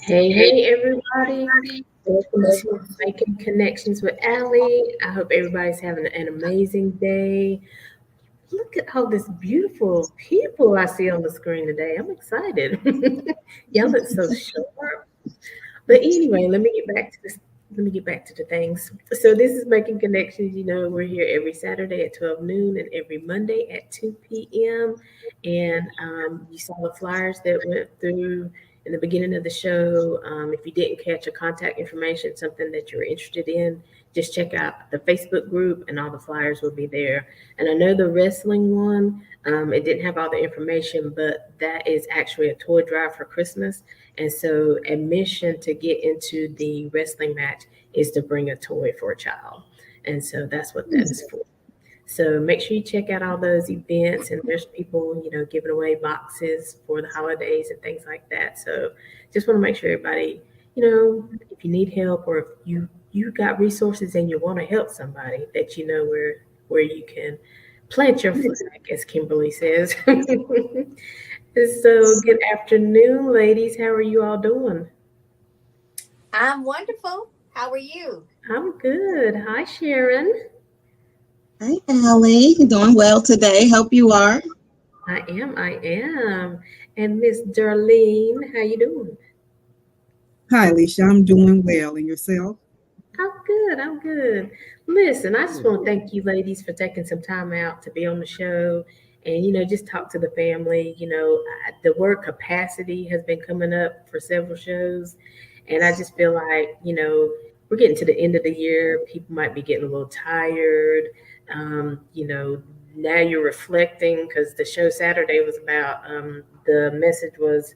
Hey, everybody. Welcome to Making Connections with Aly. I hope everybody's having an amazing day. Look at all this beautiful people I see on the screen today. I'm excited. Y'all look so sharp. But anyway, let me get back to this. Let me get back to the things. So this is Making Connections. You know, we're here every Saturday at 12 noon and every Monday at 2 p.m. And you saw the flyers that went through in the beginning of the show. If you didn't catch a contact information, something that you're interested in, just check out the Facebook group and all the flyers will be there. And I know the wrestling one, it didn't have all the information, but that is actually a toy drive for Christmas. And so admission to get into the wrestling match is to bring a toy for a child. And so that's what that is for. So make sure you check out all those events, and there's people, giving away boxes for the holidays and things like that. So just want to make sure everybody, if you need help or if you got resources and you want to help somebody, that you know where you can plant your flag, as Kimberly says. So good afternoon, ladies. How are you all doing? I'm wonderful. How are you? I'm good. Hi, Sharon. Hi, Aly. Doing well today. Hope you are. I am. And Miss Darlene, how you doing? Hi, Alicia. I'm doing well. And yourself? I'm good. Listen, I just want to thank you ladies for taking some time out to be on the show and, just talk to the family. The word capacity has been coming up for several shows. And I just feel like, we're getting to the end of the year. People might be getting a little tired. Now you're reflecting, because the show Saturday was about, the message was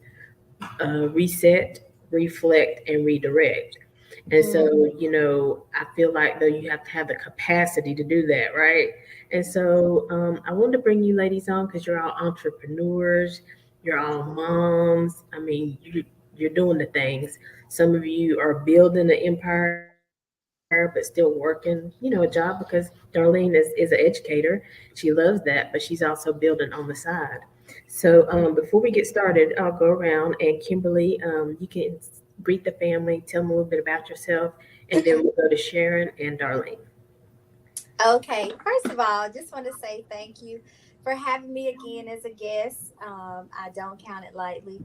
reset, reflect, and redirect. And so, I feel like though you have to have the capacity to do that, right? And so I wanted to bring you ladies on because you're all entrepreneurs, you're all moms. I mean, you're doing the things. Some of you are building an empire, but still working, a job, because Darlene is an educator. She loves that, but she's also building on the side. So before we get started, I'll go around, and Kimberly, you can greet the family, tell them a little bit about yourself, and then we'll go to Sharon and Darlene. Okay. First of all, I just want to say thank you for having me again as a guest. I don't count it lightly.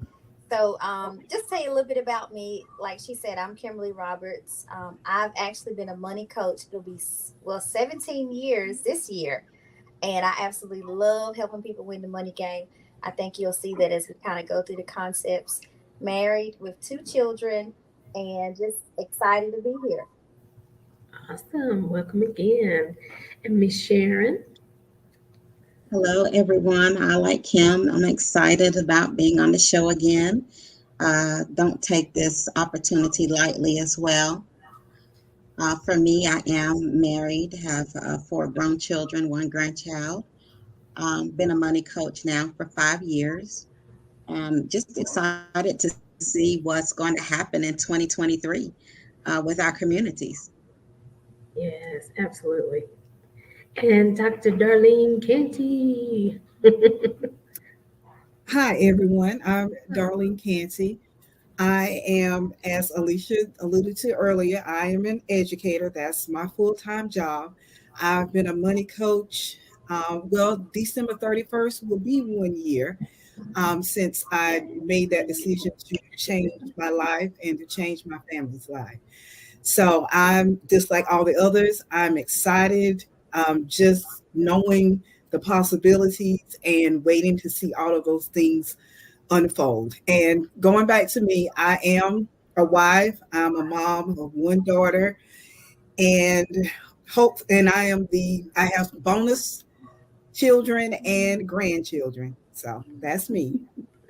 So just tell you a little bit about me. Like she said, I'm Kimberly Roberts. I've actually been a money coach. It'll be, 17 years this year. And I absolutely love helping people win the money game. I think you'll see that as we kind of go through the concepts. Married with 2 children and just excited to be here. Awesome. Welcome again. And Miss Sharon. Hello, everyone. I, like Kim, I'm excited about being on the show again. Don't take this opportunity lightly as well. For me, I am married, have four grown children, one grandchild. Been a money coach now for 5 years. Just excited to see what's going to happen in 2023 with our communities. Yes, absolutely. And Dr. Darlene Canty. Hi, everyone. I'm Darlene Canty. I am, as Alicia alluded to earlier, I am an educator. That's my full time job. I've been a money coach. December 31st will be 1 year since I made that decision to change my life and to change my family's life. So I'm just like all the others, I'm excited, just knowing the possibilities and waiting to see all of those things unfold. And going back to me, I am a wife, I'm a mom of one daughter, and I have bonus children and grandchildren. So that's me.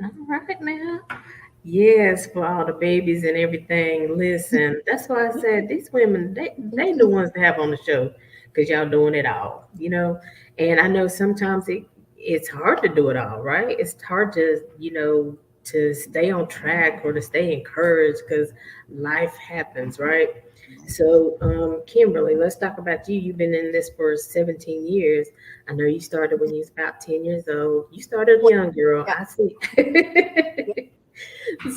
All right now. Yes, for all the babies and everything. Listen, that's why I said these women, they the ones to have on the show because y'all doing it all, you know. And I know sometimes it's hard to do it all, right? It's hard to, to stay on track or to stay encouraged because life happens, right? So, Kimberly, let's talk about you. You've been in this for 17 years. I know you started when you was about 10 years old. You started Well, young, girl. yeah, I see. yeah.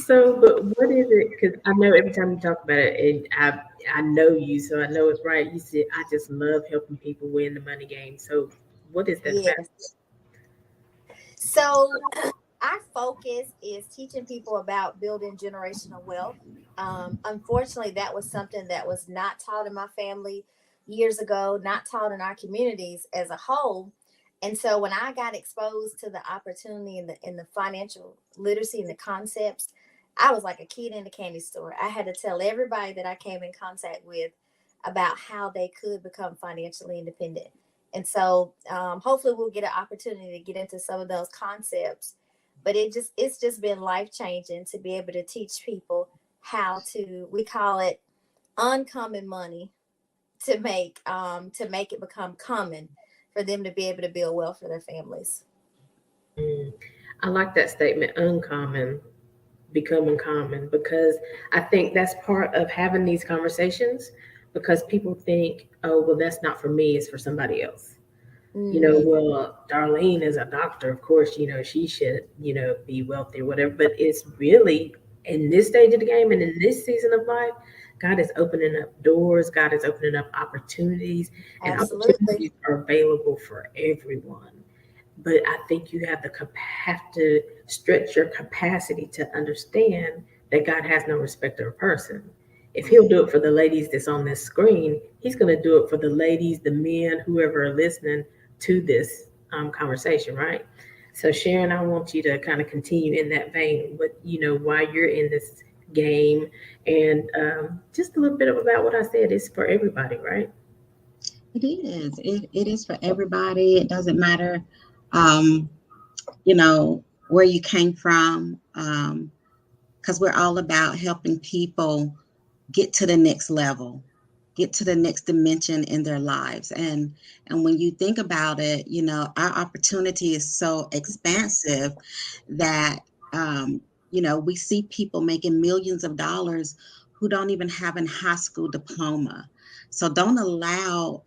So, but what is it? Because I know every time you talk about it, and I know you, so I know it's right. You said I just love helping people win the money game. So, what is that about? Yes. So our focus is teaching people about building generational wealth. Unfortunately, that was something that was not taught in my family years ago, not taught in our communities as a whole. And so when I got exposed to the opportunity in the financial literacy and the concepts, I was like a kid in a candy store. I had to tell everybody that I came in contact with about how they could become financially independent. And so hopefully we'll get an opportunity to get into some of those concepts. But it's just been life changing to be able to teach people how to, we call it uncommon money, to make it become common for them to be able to build wealth for their families. Mm, I like that statement, uncommon, becoming common, because I think that's part of having these conversations because people think, oh, well, that's not for me, it's for somebody else. Hmm. Well, Darlene is a doctor. Of course, she should, be wealthy or whatever. But it's really in this stage of the game and in this season of life, God is opening up doors. God is opening up opportunities, and Absolutely. opportunities are available for everyone. But I think you have to stretch your capacity to understand that God has no respecter of person. If He'll do it for the ladies that's on this screen, He's going to do it for the ladies, the men, whoever are listening to this conversation, right? So, Sharon, I want you to kind of continue in that vein. But why you're in this game, and just a little bit about what I said is for everybody, right? It is. It is for everybody. It doesn't matter, um, where you came from, because we're all about helping people get to the next level, get to the next dimension in their lives. And when you think about it, our opportunity is so expansive that we see people making millions of dollars who don't even have a high school diploma. So don't allow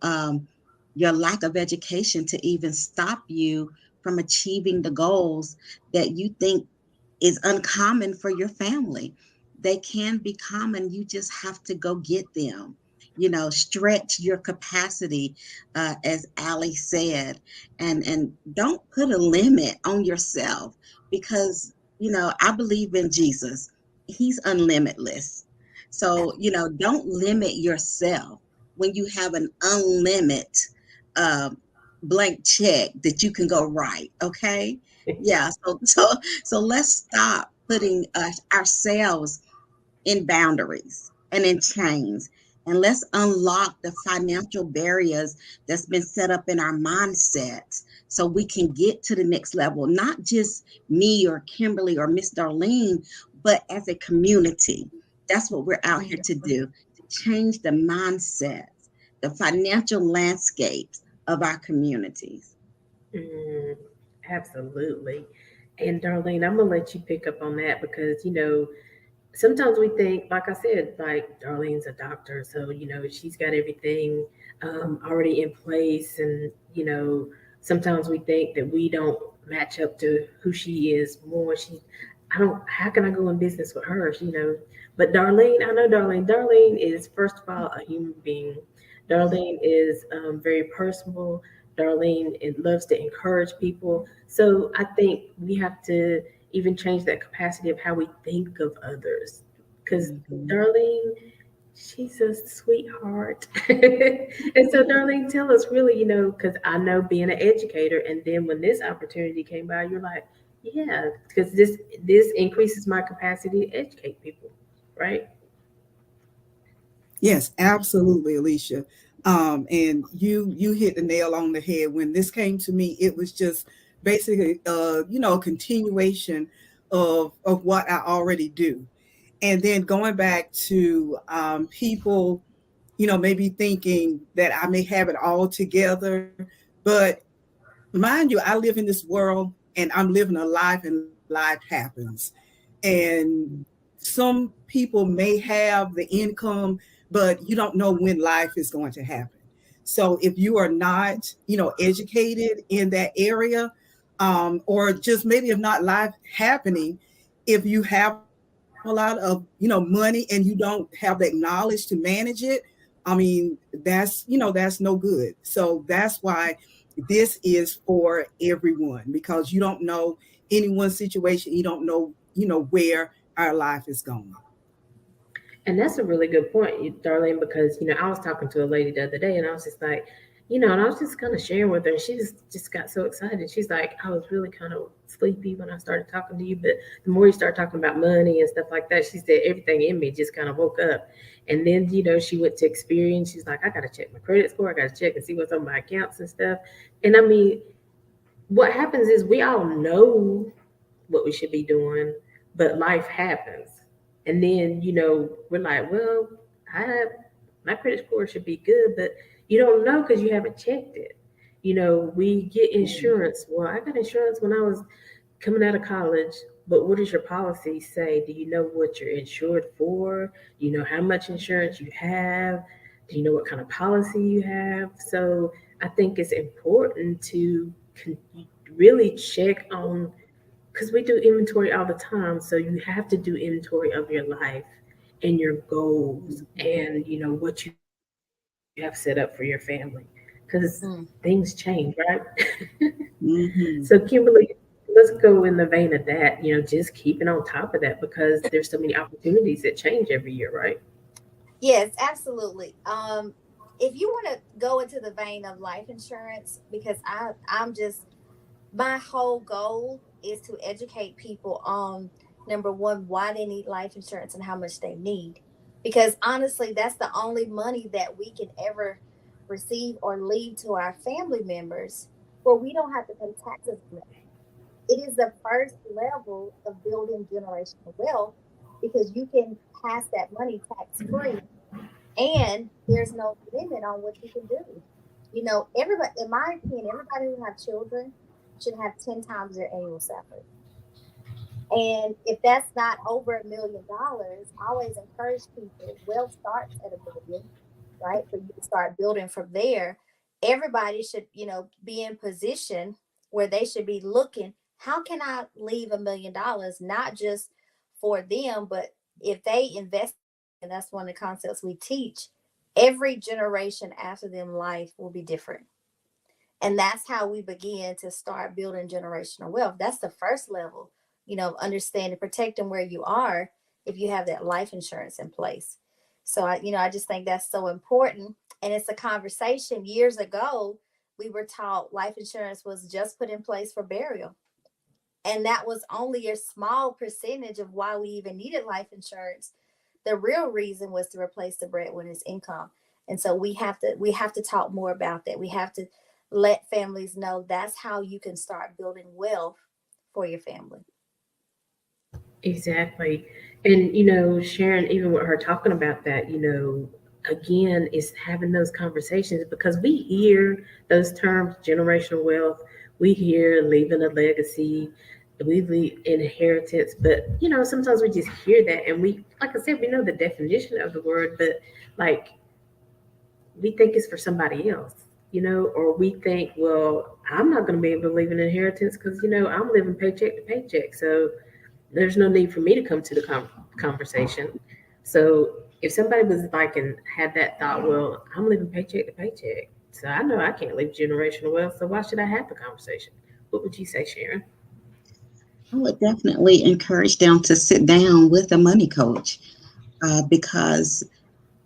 your lack of education to even stop you from achieving the goals that you think is uncommon for your family. They can be common. You just have to go get them. Stretch your capacity, as Ali said, and don't put a limit on yourself because I believe in Jesus. He's unlimitless. So don't limit yourself when you have an unlimited uh, blank check that you can go write. Okay, yeah. So let's stop putting ourselves in boundaries and in chains. And let's unlock the financial barriers that's been set up in our mindsets so we can get to the next level, not just me or Kimberly or Miss Darlene, but as a community. That's what we're out here to do, to change the mindsets, the financial landscapes of our communities. Mm, absolutely. And Darlene, I'm gonna let you pick up on that because sometimes we think, like I said, like Darlene's a doctor, so she's got everything already in place, and sometimes we think that we don't match up to who she is more. I don't. How can I go in business with her? But Darlene, I know Darlene. Darlene is first of all a human being. Darlene is very personable. Darlene loves to encourage people. So I think we have to even change that capacity of how we think of others. Because Mhm. Darlene, she's a sweetheart. And so, Darlene, tell us really, because I know being an educator, and then when this opportunity came by, you're like, yeah, because this increases my capacity to educate people, right? Yes, absolutely, Alicia. And you hit the nail on the head. When this came to me, it was just basically a continuation of what I already do. And then going back to people, maybe thinking that I may have it all together. But mind you, I live in this world and I'm living a life, and life happens. And some people may have the income, but you don't know when life is going to happen. So if you are not, educated in that area, or just maybe if not life happening, if you have a lot of, money and you don't have that knowledge to manage it, I mean, that's no good. So that's why this is for everyone, because you don't know anyone's situation. You don't know, where our life is going. And that's a really good point, Darlene, because I was talking to a lady the other day, and I was just like, and I was just kind of sharing with her, and she just got so excited. She's like, I was really kind of sleepy when I started talking to you, but the more you start talking about money and stuff like that, she said everything in me just kind of woke up. And then she went to experience. She's like, I got to check my credit score. I got to check and see what's on my accounts and stuff. And I mean, what happens is we all know what we should be doing, but life happens. And then, we're like, well, I have my credit score should be good, but you don't know because you haven't checked it. We get insurance. Well, I got insurance when I was coming out of college, but what does your policy say? Do you know what you're insured for? Do you know how much insurance you have? Do you know what kind of policy you have? So I think it's important to really check on, because we do inventory all the time. So you have to do inventory of your life and your goals, and what you have set up for your family, because things Mm. change, right? So Mhm. Kimberly, let's go in the vein of that, just keeping on top of that, because there's so many opportunities that change every year, right? Yes, absolutely. If you want to go into the vein of life insurance, because I'm just, my whole goal is to educate people on, number one, why they need life insurance and how much they need. Because honestly, that's the only money that we can ever receive or leave to our family members where we don't have to pay taxes on it. It is the first level of building generational wealth because you can pass that money tax free and there's no limit on what you can do. Everybody, in my opinion, everybody who have children should have 10 times their annual salary. And if that's not over $1 million, I always encourage people, wealth starts at $1 million, right? For you to start building from there. Everybody should, be in position where they should be looking, how can I leave $1 million, not just for them, but if they invest, and that's one of the concepts we teach, every generation after them life will be different. And that's how we begin to start building generational wealth. That's the first level, understanding, protecting where you are if you have that life insurance in place. So I just think that's so important. And it's a conversation. Years ago, we were taught life insurance was just put in place for burial. And that was only a small percentage of why we even needed life insurance. The real reason was to replace the breadwinner's income. And so we have to talk more about that. We have to let families know that's how you can start building wealth for your family. Exactly. And Sharon, even with her talking about that, again, it's having those conversations because we hear those terms, generational wealth, we hear leaving a legacy, we leave inheritance, but sometimes we just hear that and we, like I said, we know the definition of the word, but like we think it's for somebody else, or we think, well, I'm not going to be able to leave an inheritance because, I'm living paycheck to paycheck. So there's no need for me to come to the conversation. So if somebody was like and had that thought, well, I'm living paycheck to paycheck, so I know I can't leave generational wealth. So why should I have the conversation? What would you say, Sharon? I would definitely encourage them to sit down with a money coach, because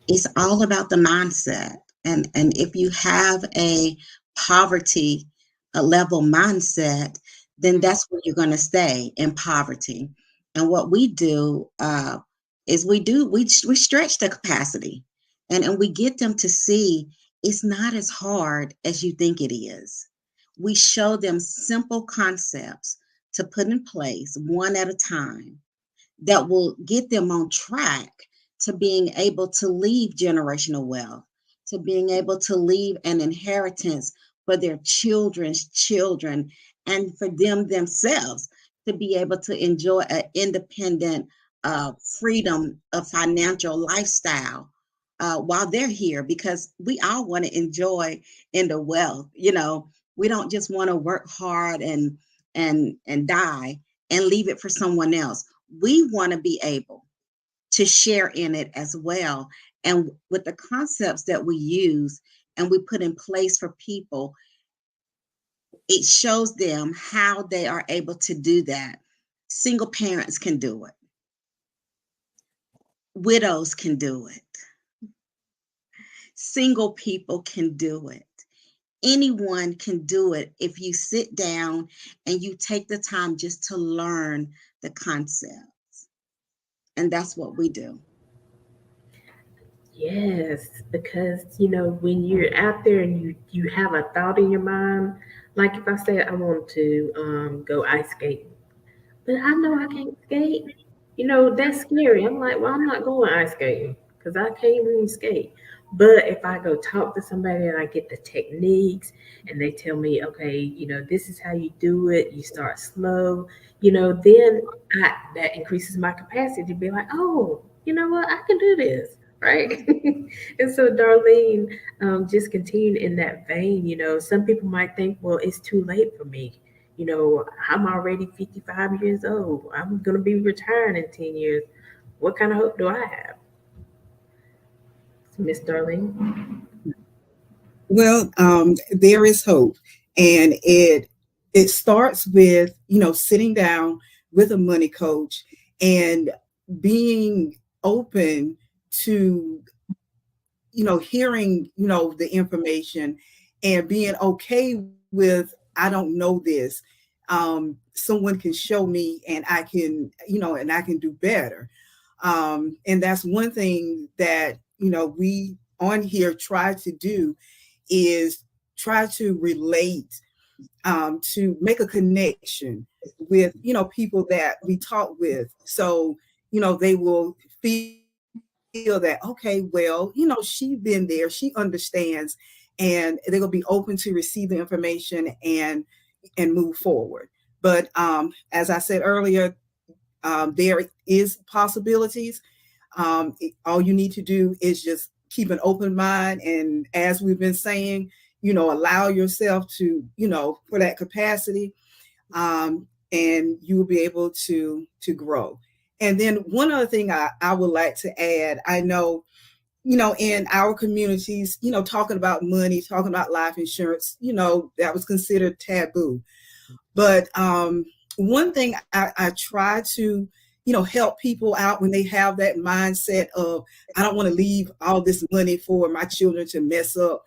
it's all about the mindset. And if you have a poverty level mindset, then that's where you're going to stay in poverty. And what we do, is we stretch the capacity, and we get them to see it's not as hard as you think it is. We show them simple concepts to put in place one at a time that will get them on track to being able to leave generational wealth, to being able to leave an inheritance for their children's children, and for them themselves to be able to enjoy an independent, freedom of financial lifestyle, while they're here, because we all want to enjoy in the wealth. We don't just want to work hard and die and leave it for someone else. We want to be able to share in it as well. And with the concepts that we use and we put in place for people, it shows them how they are able to do that. Single parents can do it, widows can do it, single people can do it. Anyone can do it if you sit down and you take the time just to learn the concepts. And that's what we do. Yes, because when you're out there and you have a thought in your mind, like if I say I want to go ice skating, but I know I can't skate. That's scary. I'm like, well, I'm not going ice skating because I can't even skate. But if I go talk to somebody and I get the techniques and they tell me, okay, this is how you do it, you start slow, then that increases my capacity to be like, oh, you know what, I can do this, right? And so, Darlene, just continuing in that vein, some people might think, well, it's too late for me. I'm already 55 years old. I'm going to be retiring in 10 years. What kind of hope do I have? Miss Darlene? Well, there is hope, and it starts with sitting down with a money coach and being open to hearing the information and being okay with I don't know this. Someone can show me, and I can do better. And that's one thing that we on here try to do is try to relate, to make a connection with people that we talk with, so they will feel that, okay, well, she's been there, she understands, and they're going to be open to receive the information and move forward. But as I said earlier, there is possibilities. All you need to do is just keep an open mind, and as we've been saying, allow yourself to for that capacity, and you will be able to grow. And then one other thing I would like to add, I know in our communities, talking about money, talking about life insurance, that was considered taboo. But one thing I try to, help people out when they have that mindset of, I don't want to leave all this money for my children to mess up.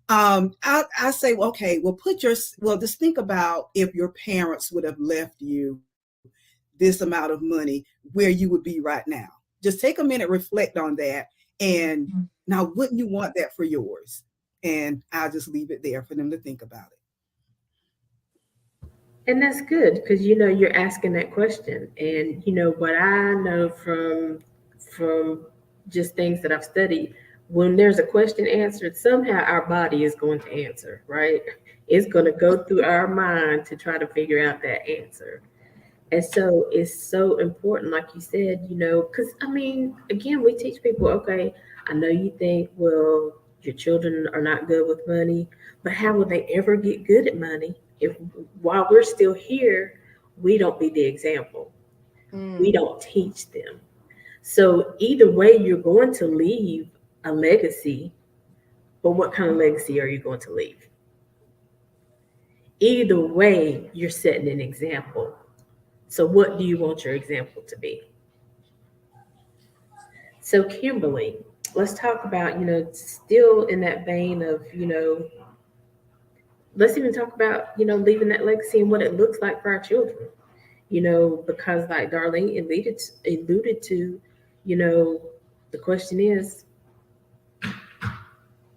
I say, well, okay, well, just think about if your parents would have left you this amount of money, where you would be right now. Just take a minute, reflect on that. And now, wouldn't you want that for yours? And I'll just leave it there for them to think about it. And that's good because you're asking that question. And what I know from just things that I've studied, when there's a question answered, somehow our body is going to answer, right? It's going to go through our mind to try to figure out that answer. And so it's so important, like you said, because I mean, again, we teach people, okay, I know you think, well, your children are not good with money, but how will they ever get good at money if while we're still here, we don't be the example? We Mm, don't teach them. So either way, you're going to leave a legacy, but what kind of legacy are you going to leave? Either way, you're setting an example. So what do you want your example to be? So, Kimberly, let's talk about, still in that vein of, let's even talk about, leaving that legacy and what it looks like for our children, because like Darlene alluded to, you know, the question is,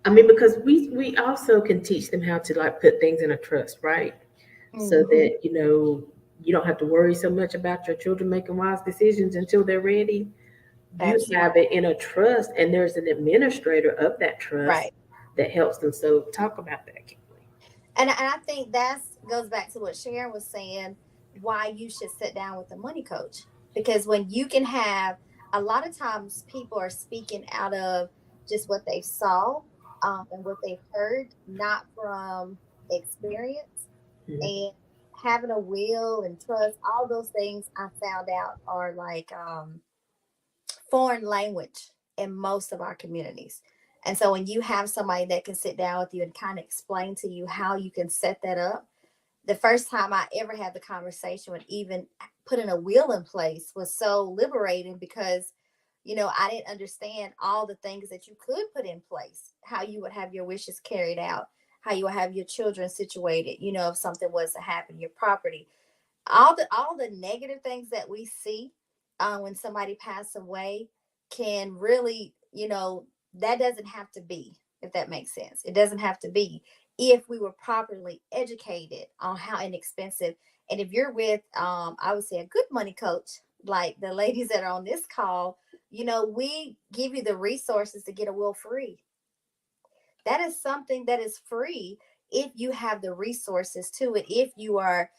I mean, because we also can teach them how to like put things in a trust, right? So mm, that, you don't have to worry so much about your children making wise decisions until they're ready. You absolutely. have it in a trust, and there's an administrator of that trust Right. that helps them. So talk about that, Kimberly. And I think that's goes back to what Sharon was saying, why you should sit down with a money coach. Because when you can have, a lot of times people are speaking out of just what they saw, and what they've heard, not from experience. Mhm. And having a will and trust, all those things I found out are like foreign language in most of our communities. And so when you have somebody that can sit down with you and kind of explain to you how you can set that up, the first time I ever had the conversation with even putting a will in place was so liberating because, I didn't understand all the things that you could put in place, how you would have your wishes carried out, how you would have your children situated, if something was to happen, your property, all the negative things that we see when somebody passed away can really, that doesn't have to be, if that makes sense. It doesn't have to be if we were properly educated on how inexpensive. And if you're with, I would say, a good money coach, like the ladies that are on this call, we give you the resources to get a will free. That is something that is free if you have the resources to it, if you are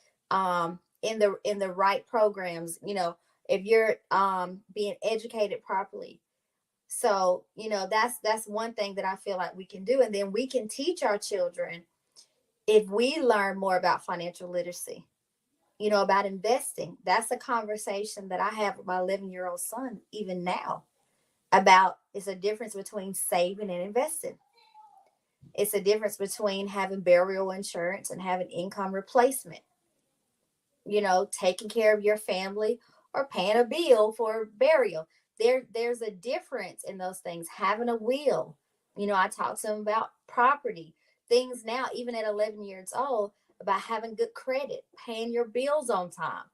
in the right programs, if you're being educated properly. So, that's one thing that I feel like we can do. And then we can teach our children if we learn more about financial literacy, about investing. That's a conversation that I have with my 11-year-old son even now, about it's a difference between saving and investing. It's a difference between having burial insurance and having income replacement. Taking care of your family or paying a bill for burial. There's a difference in those things. Having a will. I talk to them about property. Things now, even at 11 years old, about having good credit, paying your bills on time.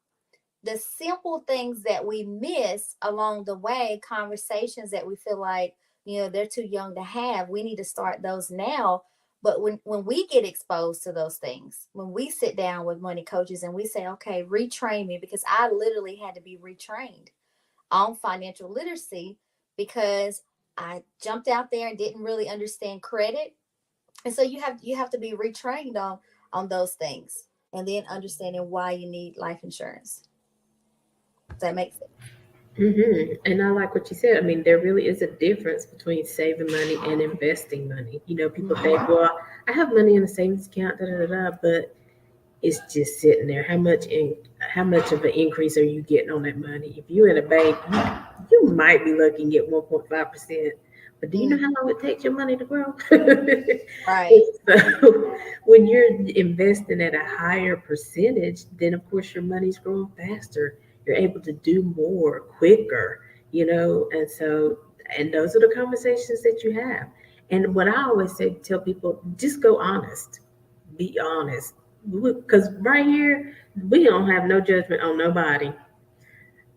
The simple things that we miss along the way, conversations that we feel like, they're too young to have. We need to start those now. But when we get exposed to those things, when we sit down with money coaches and we say, okay, retrain me, because I literally had to be retrained on financial literacy because I jumped out there and didn't really understand credit. And so you have to be retrained on those things, and then understanding why you need life insurance. Does that make sense? And I like what you said. I mean, there really is a difference between saving money and investing money. People think, Mhm. well, I have money in a savings account, da da da, da, but it's just sitting there. How much of an increase are you getting on that money? If you're in a bank, you might be looking at 1.5%. But do you know Mm, how long it takes your money to grow? right. So when you're investing at a higher percentage, then of course your money's growing faster. You're able to do more quicker, and those are the conversations that you have. And what I always say, tell people, just go honest, be honest, because right here we don't have no judgment on nobody.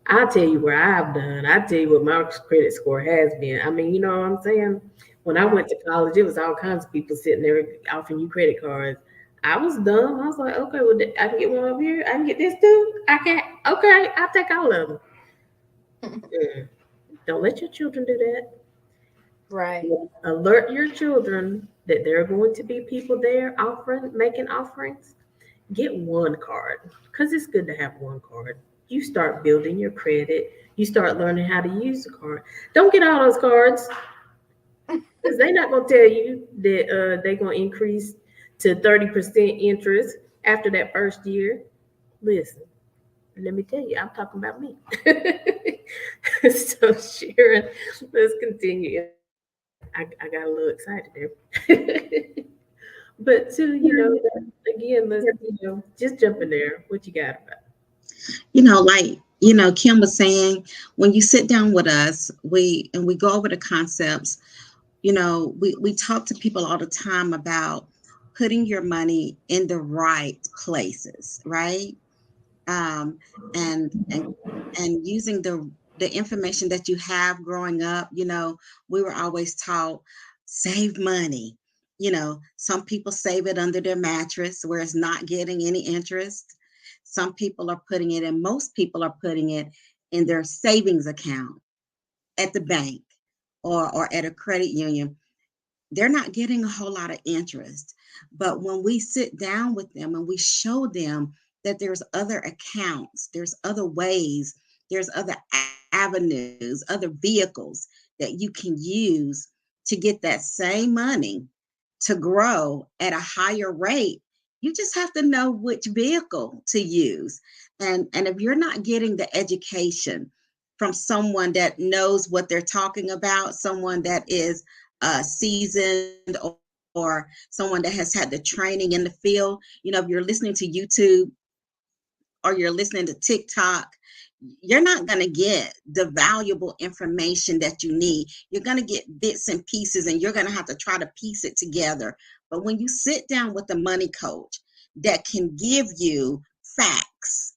I'll tell you where I've done. I'll tell you what my credit score has been. I mean, you know what I'm saying? When I went Right. to college, it was all kinds of people sitting there offering you credit cards. I was dumb. I was like, okay, well, I can get one over here. I can get this too. I can't. Okay, I'll take all of them. Mm. Don't let your children do that. Right. Alert your children that there are going to be people there making offerings. Get one card because it's good to have one card. You start building your credit. You start learning how to use the card. Don't get all those cards because they're not going to tell you that they're going to increase to 30% interest after that first year. Listen, let me tell you, I'm talking about me. So, Sharon, let's continue. I got a little excited there. But to, again, let's, just jump in there. What you got about? Like, Kim was saying, when you sit down with us, we go over the concepts. We talk to people all the time about putting your money in the right places, right? um, and using the information that you have growing up. We were always taught, save money. Some people save it under their mattress where it's not getting any interest. Some people are putting it, and most people are putting it in their savings account at the bank or at a credit union. They're not getting a whole lot of interest. But when we sit down with them and we show them that there's other accounts, there's other ways, there's other avenues, other vehicles that you can use to get that same money to grow at a higher rate, you just have to know which vehicle to use. And if you're not getting the education from someone that knows what they're talking about, someone that is seasoned, or someone that has had the training in the field. If you're listening to YouTube or you're listening to TikTok, you're not going to get the valuable information that you need. You're going to get bits and pieces, and you're going to have to try to piece it together. But when you sit down with a money coach that can give you facts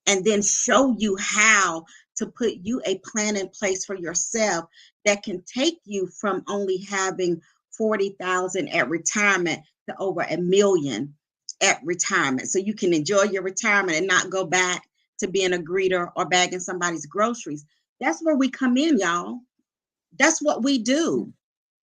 and then show you how to put you a plan in place for yourself that can take you from only having 40,000 at retirement to over a million at retirement, so you can enjoy your retirement and not go back to being a greeter or bagging somebody's groceries. That's where we come in, y'all. That's what we do.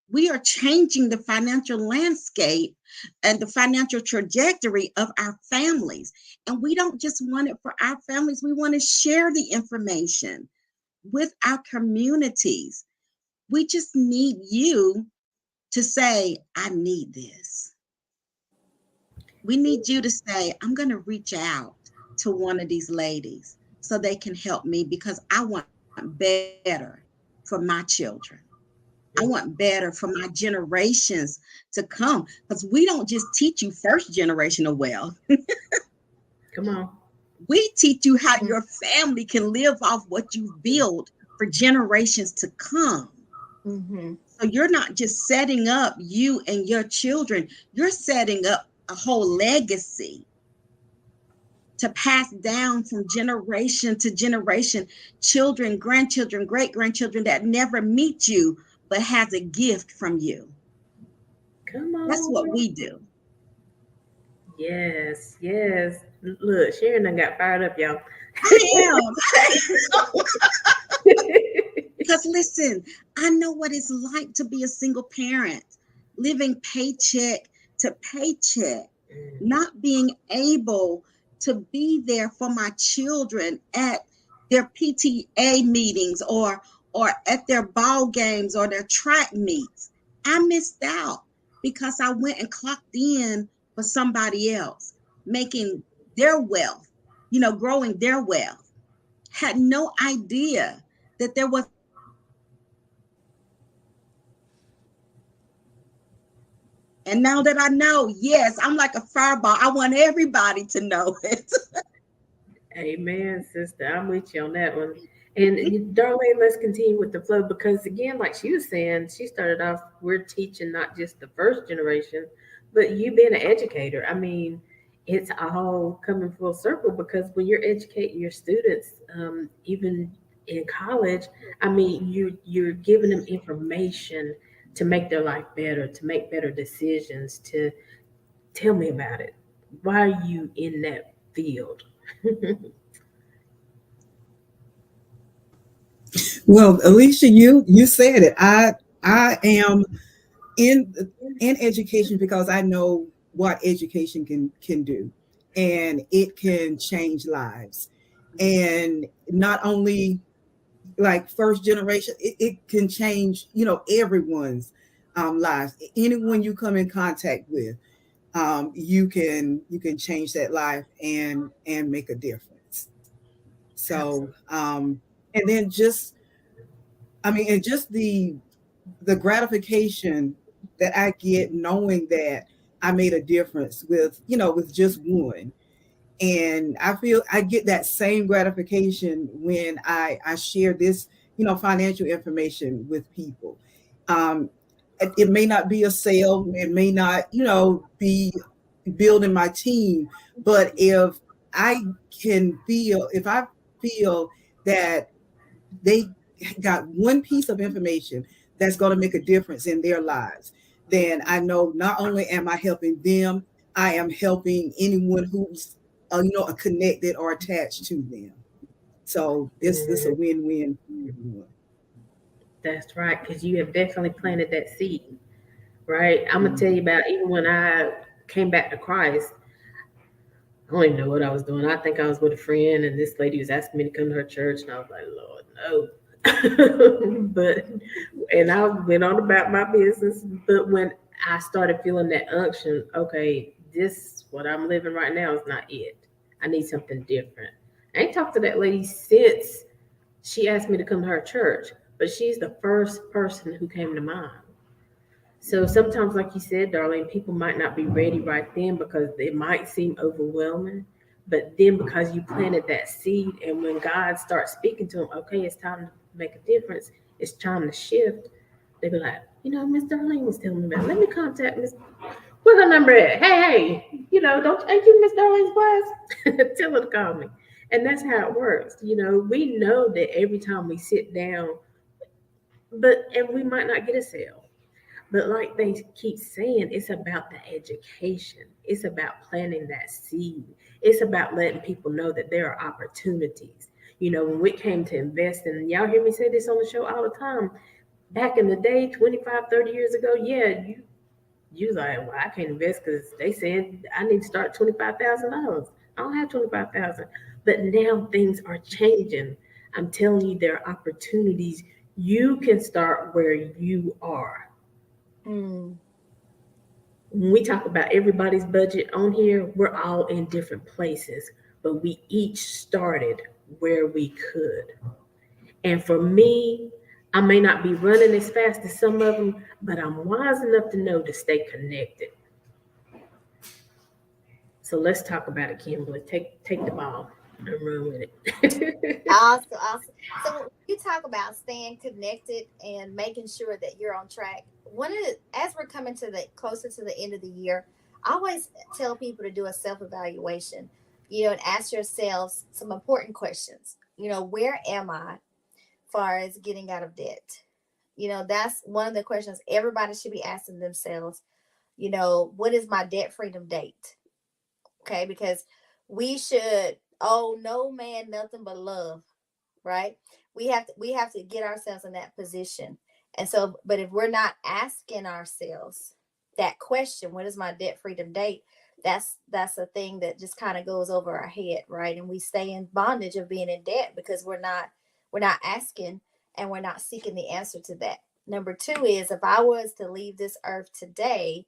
We are changing the financial landscape and the financial trajectory of our families. And we don't just want it for our families, we want to share the information with our communities. We just need you to say, I need this. We need you to say, I'm going to reach out to one of these ladies so they can help me, because I want better for my children. I want better for my generations to come, because we don't just teach you first generational wealth. Come on. We teach you how your family can live off what you've built for generations to come. Mm-hmm. So you're not just setting up you and your children, you're setting up a whole legacy to pass down from generation to generation, children, grandchildren, great grandchildren that never meet you but has a gift from you. Come That's what on. we do. Yes, yes. Look, Sharon done got fired up, y'all. I am. Because listen, I know what it's like to be a single parent, living paycheck to paycheck, not being able to be there for my children at their PTA meetings or at their ball games or their track meets. I missed out because I went and clocked in for somebody else, making their wealth, growing their wealth. Had no idea that there was a fireball waiting for me to explode. And now that I know, yes, I'm like a fireball. I want everybody to know it. Amen, sister. I'm with you on that one. And Darlene, let's continue with the flow because again, like she was saying, she started off, we're teaching not just the first generation, but you being an educator. I mean, it's all coming full circle because when you're educating your students, even in college, I mean, you're giving them information to make their life better, to make better decisions, to tell me about it. Why are you in that field? Well, Alicia, you said it. I I am in in education because I know what education can do, and it can change lives, and not only like first generation, it can change, everyone's lives. Anyone you come in contact with, you can change that life and make a difference. So Absolutely. and then just, I mean, and just the gratification that I get knowing that I made a difference with just one. And I feel I get that same gratification when I share this, financial information with people. Um, it may not be a sale, it may not, be building my team, but if I feel that they got one piece of information that's going to make a difference in their lives, then I know not only am I helping them, I am helping anyone who's connected or attached to them. So this a Mhm. win-win for everyone. That's right, because you have definitely planted that seed, right? I'm gonna tell Mhm. you about even when I came back to Christ. I don't even know what I was doing. I think I was with a friend, and this lady was asking me to come to her church, and I was like, Lord, no. But and I went on about my business. But when I started feeling that unction, okay, this what I'm living right now is not it. I need something different. I ain't talked to that lady since she asked me to come to her church, but she's the first person who came to mind. So sometimes, like you said, Darlene, people might not be ready right then because it might seem overwhelming. But then because you planted that seed, and when God starts speaking to them, okay, it's time to make a difference, it's time to shift, they be like, Miss Darlene was telling me about, let me contact Miss, where her number at? Hey, don't, ain't you Miss Darlene's class? Tell her to call me. And that's how it works. We know that every time we sit down, and we might not get a sale, but like they keep saying, it's about the education. It's about planting that seed. It's about letting people know that there are opportunities. When we came to invest, and y'all hear me say this on the show all the time, back in the day, 25, 30 years ago, yeah, you was like, well, I can't invest because they said I need to start $25,000. I don't have 25,000. But now things are changing. I'm telling you, there are opportunities. You can start where you are. Mm. When we talk about everybody's budget on here, we're all in different places, but we each started where we could. And for me, I may not be running as fast as some of them, but I'm wise enough to know to stay connected. So let's talk about it, Kimberly. Take the ball and run with it. Awesome, awesome. So when you talk about staying connected and making sure that you're on track, as we're coming to the closer to the end of the year, I always tell people to do a self evaluation, and ask yourselves some important questions. Where am I far as getting out of debt? That's one of the questions everybody should be asking themselves. What is my debt freedom date? Okay, because we should owe no man nothing but love, right? We have to get ourselves in that position. And so, but if we're not asking ourselves that question, what is my debt freedom date? That's a thing that just kind of goes over our head, right? And we stay in bondage of being in debt because we're not asking, and we're not seeking the answer to that. Number two is, if I was to leave this earth today,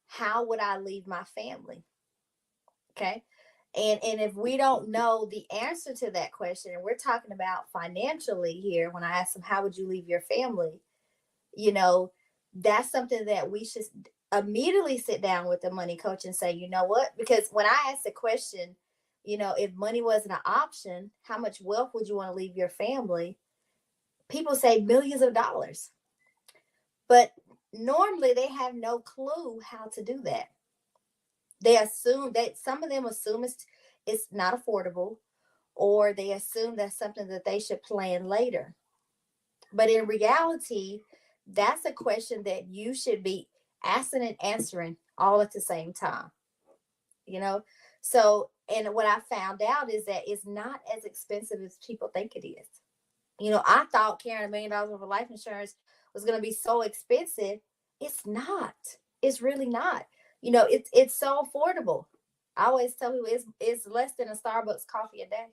how would I leave my family? Okay. And if we don't know the answer to that question, and we're talking about financially here, when I ask them, how would you leave your family? You know, that's something that we should immediately sit down with the money coach and say, you know what? Because when I ask the question, if money wasn't an option, how much wealth would you want to leave your family? People say millions of dollars. But normally they have no clue how to do that. They assume that some of them assume it's not affordable, or they assume that's something that they should plan later. But in reality, that's a question that you should be asking and answering all at the same time, you know? So, and what I found out is that it's not as expensive as people think it is. I thought carrying $1 million worth of life insurance was going to be so expensive. It's not. It's really not. You know, it's so affordable. I always tell people it's less than a Starbucks coffee a day.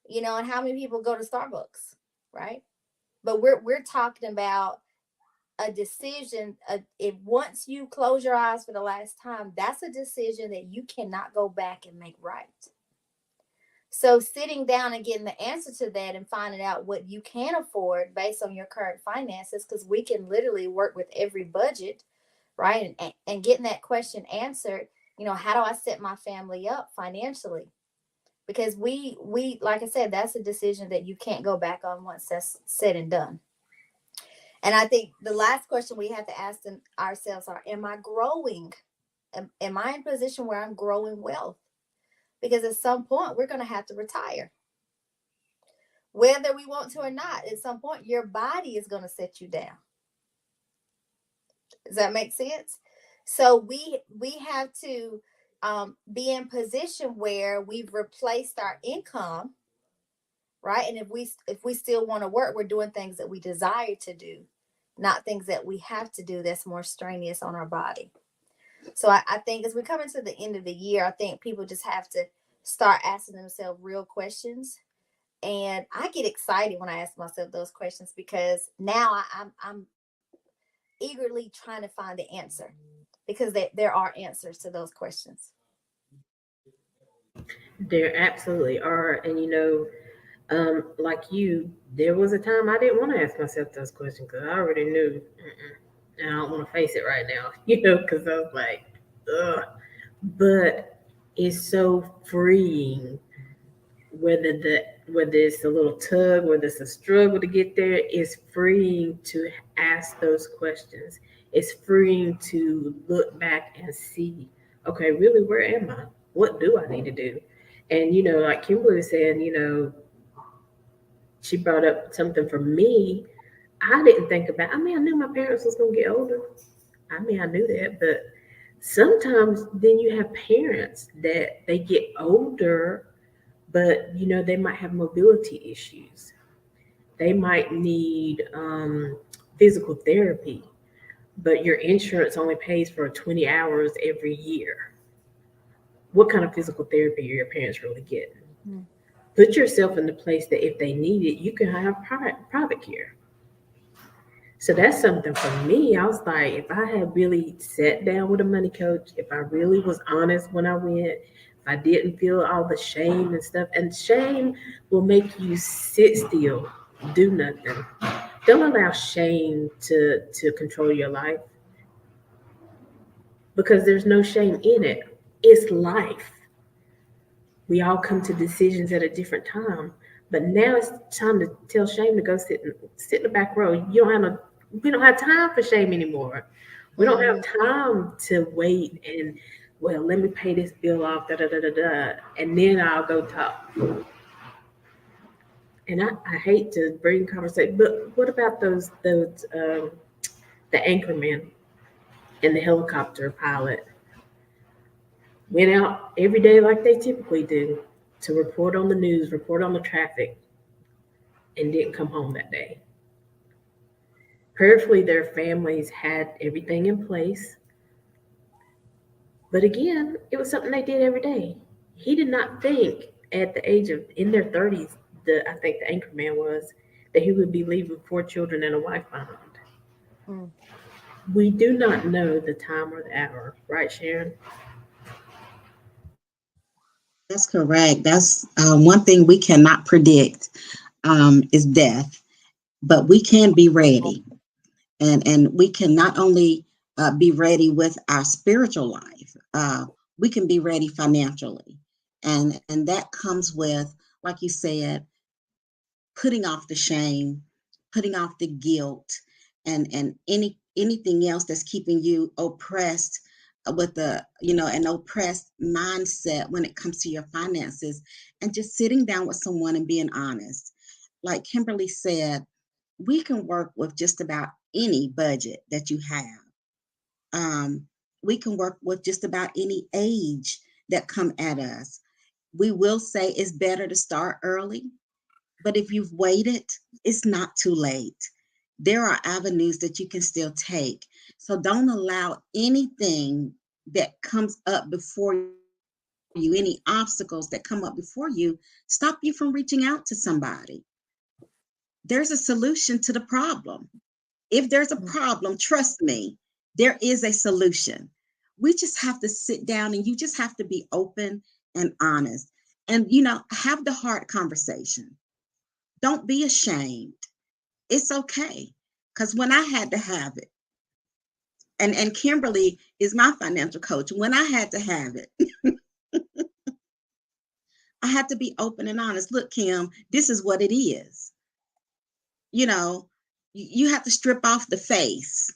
You know, and how many people go to Starbucks, right? But we're talking about a decision. If once you close your eyes for the last time, that's a decision that you cannot go back and make right. So sitting down and getting the answer to that and finding out what you can afford based on your current finances, because we can literally work with every budget, right? And getting that question answered, you know, how do I set my family up financially? Because we like I said, that's a decision that you can't go back on once that's said and done. And I think the last question we have to ask ourselves are, am I growing? Am I in a position where I'm growing wealth? Because at some point we're going to have to retire. Whether we want to or not, at some point your body is going to set you down. Does that make sense? So we have to be in position where we've replaced our income, right? And if we still want to work, we're doing things that we desire to do, not things that we have to do that's more strenuous on our body. So I think as we come into the end of the year, I think people just have to start asking themselves real questions. And I get excited when I ask myself those questions, because now I'm eagerly trying to find the answer, because there are answers to those questions. There absolutely are. And like you, there was a time I didn't want to ask myself those questions because I already knew. And I don't want to face it right now, because I was like, ugh. But it's so freeing, whether it's a little tug, whether it's a struggle to get there, it's freeing to ask those questions. It's freeing to look back and see, okay, really, where am I? What do I need to do? And like Kimberly was saying, she brought up something for me. I didn't think about. I mean, I knew my parents was gonna get older. I mean, I knew that, but sometimes then you have parents that they get older, but they might have mobility issues. They might need physical therapy, but your insurance only pays for 20 hours every year. What kind of physical therapy are your parents really getting? Mm. Put yourself in the place that if they need it, you can have private care. So that's something for me. I was like, if I had really sat down with a money coach, if I really was honest when I went, if I didn't feel all the shame and stuff, and shame will make you sit still, do nothing. Don't allow shame to control your life, because there's no shame in it. It's life. We all come to decisions at a different time. But now it's time to tell shame to go sit in the back row. We don't have time for shame anymore. We don't have Mhm. time to wait and, well, let me pay this bill off, da da da da da, and then I'll go talk. And I hate to bring conversation, but what about those the anchorman and the helicopter pilot went out every day like they typically do to report on the news, report on the traffic, and didn't come home that day. Prayerfully, their families had everything in place. But again, it was something they did every day. He did not think at the age of, in their 30s, I think the anchorman was, that he would be leaving 4 children and a wife behind. Mm. We do not know the time or the hour, right, Sharon? That's correct. That's one thing we cannot predict is death, but we can be ready, and we can not only be ready with our spiritual life, we can be ready financially, and that comes with, like you said, putting off the shame, putting off the guilt, and anything else that's keeping you oppressed with an oppressed mindset when it comes to your finances, and just sitting down with someone and being honest. Like Kimberly said, we can work with just about any budget that you have. Um, we can work with just about any age that come at us. We will say it's better to start early, but if you've waited, it's not too late. there are avenues that you can still take. So don't allow anything that comes up before you, any obstacles that come up before you, stop you from reaching out to somebody. There's a solution to the problem. If there's a problem, trust me, there is a solution. We just have to sit down and you just have to be open and honest and, have the hard conversation. Don't be ashamed. It's okay. Because when I had to have it, and Kimberly is my financial coach, when I had to have it, I had to be open and honest. Look, Kim, this is what it is. You know, you have to strip off the face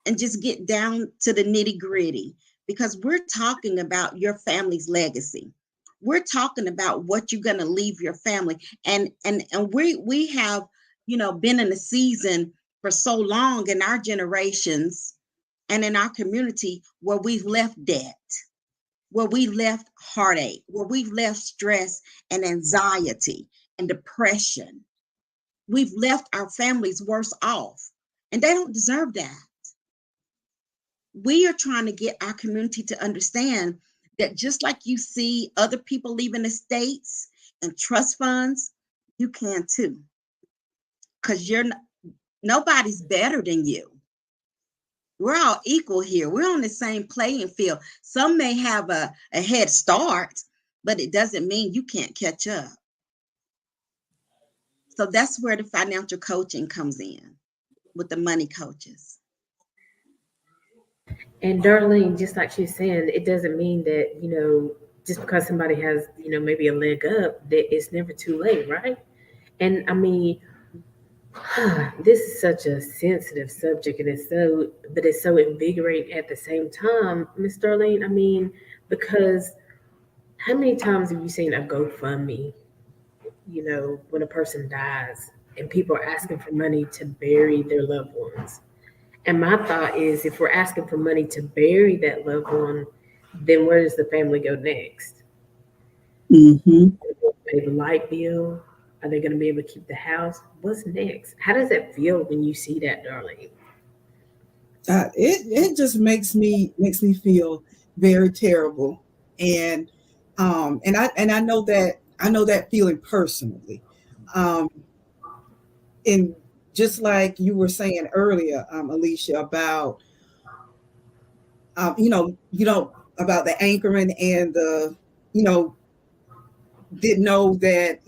and just get down to the nitty gritty because we're talking about your family's legacy. We're talking about what you're going to leave your family. And we have, been in a season for so long in our generations and in our community where we've left debt, where we left heartache, where we've left stress and anxiety and depression. We've left our families worse off, and they don't deserve that. We are trying to get our community to understand that just like you see other people leaving estates and trust funds, you can too. Because nobody's better than you. We're all equal here. We're on the same playing field. Some may have a head start, but it doesn't mean you can't catch up. So that's where the financial coaching comes in with the money coaches. And Darlene, just like she's saying, it doesn't mean that, just because somebody has, maybe a leg up, that it's never too late, right? And I mean, this is such a sensitive subject, and it's so invigorating at the same time, Miss Darlene. I mean, because how many times have you seen a GoFundMe, when a person dies and people are asking for money to bury their loved ones? And my thought is, if we're asking for money to bury that loved one, then where does the family go next? Mm-hmm. Pay the light bill? Are they going to be able to keep the house? What's next? How does that feel when you see that, Darlene? It just makes me feel very terrible, and I know that feeling personally, um, and just like you were saying earlier, Alicia, about about the anchoring and the you know didn't know that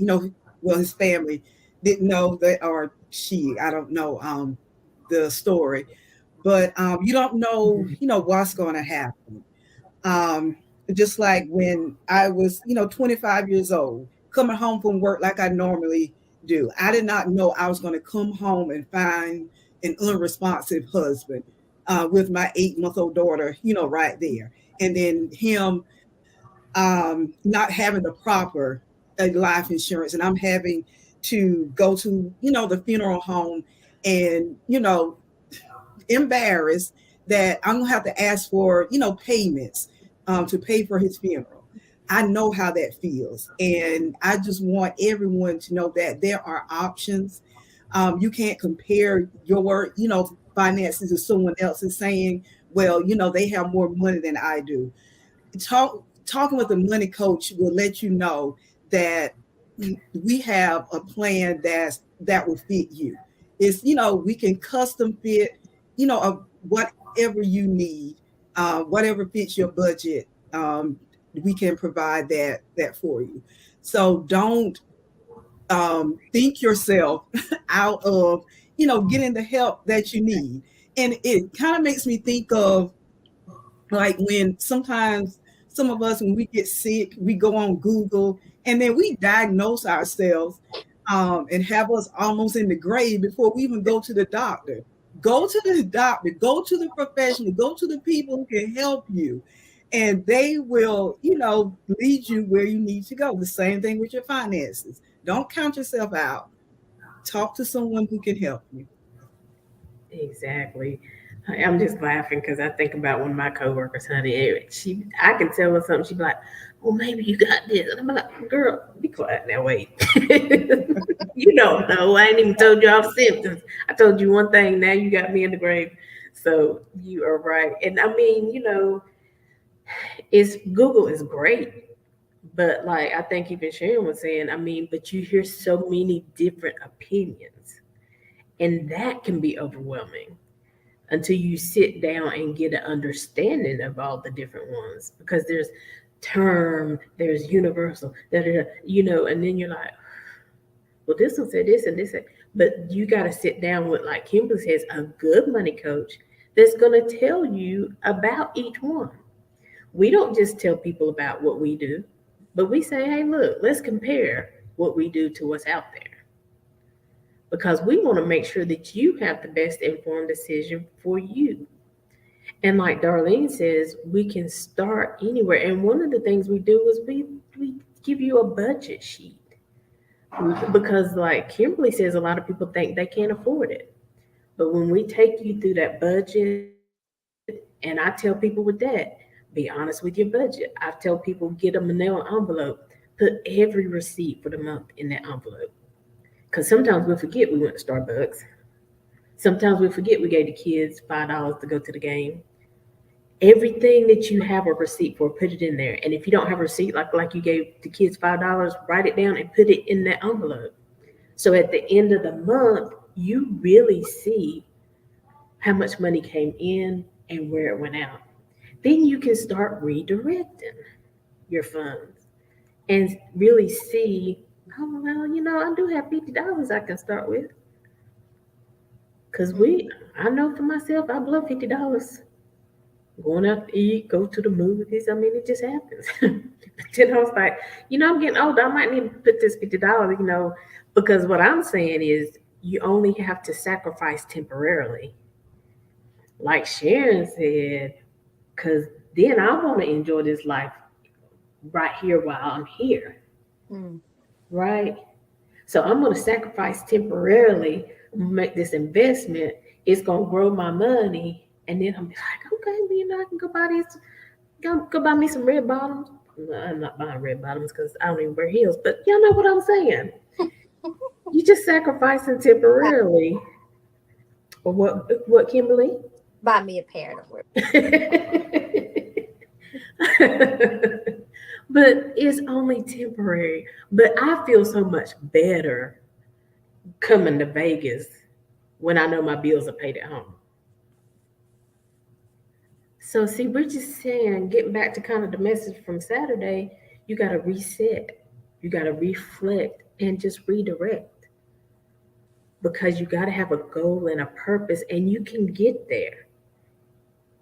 well, his family didn't know that, or she, I don't know the story, but you don't know what's going to happen. um, just like when I was 25 years old, coming home from work like I normally do, I did not know I was going to come home and find an unresponsive husband, with my 8-month-old daughter, right there, and then him not having the proper life insurance, and I'm having to go to the funeral home, and embarrassed that I'm gonna have to ask for payments to pay for his funeral. I know how that feels, and I just want everyone to know that there are options. You can't compare your finances to someone else is saying, well, they have more money than I do. Talking with a money coach will let you know that we have a plan that will fit you. It's we can custom fit whatever you need, whatever fits your budget. We can provide that for you. So don't think yourself out of getting the help that you need. And it kind of makes me think of, like, when sometimes some of us, when we get sick, we go on Google and then we diagnose ourselves, and have us almost in the grave before we even go to the doctor. Go to the doctor, go to the professional, go to the people who can help you, and they will lead you where you need to go. The same thing with your finances. Don't count yourself out. Talk to someone who can help you. Exactly. I'm just laughing because I think about one of my coworkers, honey. I can tell her something. She'd be like, "Well, maybe you got this," and I'm like, "Girl, be quiet now. Wait." You don't know. I ain't even told you all the symptoms. I told you one thing. Now you got me in the grave. So you are right. And I mean, it's Google is great, but like I think even Sharon was saying, I mean, but you hear so many different opinions, and that can be overwhelming until you sit down and get an understanding of all the different ones because there's term, there's universal, and then you're like, well, this one said this and this said, but you got to sit down with, like Kimberly says, a good money coach that's going to tell you about each one. We don't just tell people about what we do, but we say, hey, look, let's compare what we do to what's out there because we want to make sure that you have the best informed decision for you. And like Darlene says, we can start anywhere. And one of the things we do is we give you a budget sheet because, like Kimberly says, a lot of people think they can't afford it. But when we take you through that budget, and I tell people with that, be honest with your budget. I tell people get a manila envelope, put every receipt for the month in that envelope. Because sometimes we forget we went to Starbucks. Sometimes we forget we gave the kids $5 to go to the game. Everything that you have a receipt for, put it in there. And if you don't have a receipt, like you gave the kids $5, write it down and put it in that envelope. So at the end of the month, you really see how much money came in and where it went out. Then you can start redirecting your funds and really see, oh, well, I do have $50 I can start with. Because I know for myself, I blow $50 going out to eat, go to the movies. I mean, it just happens. But then I was like, I'm getting older. I might need to put this $50, because what I'm saying is you only have to sacrifice temporarily. Like Sharon said, because then I want to enjoy this life right here while I'm here, Mm. right? So I'm going to sacrifice temporarily, make this investment. It's going to grow my money. And then I'm like, okay, well, I can go buy me some red bottoms. No, I'm not buying red bottoms because I don't even wear heels, but y'all know what I'm saying. You just sacrificing temporarily. Or what, Kimberly? Buy me a pair of work. But it's only temporary. But I feel so much better coming to Vegas when I know my bills are paid at home. So see, we're just saying, getting back to kind of the message from Saturday, you got to reset, you got to reflect, and just redirect because you got to have a goal and a purpose, and you can get there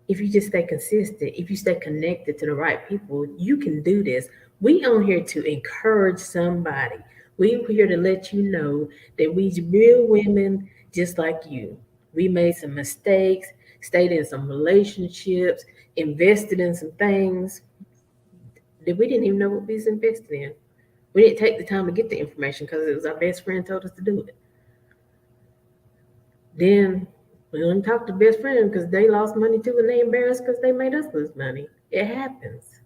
if you just stay consistent, if you stay connected to the right people. You can do this. We on here to encourage somebody. We here to let you know that we real women just like you. We made some mistakes, stayed in some relationships, invested in some things that we didn't even know what we was invested in. We didn't take the time to get the information because it was our best friend told us to do it. Then we don't talk to best friend because they lost money too and they embarrassed because they made us lose money. It happens.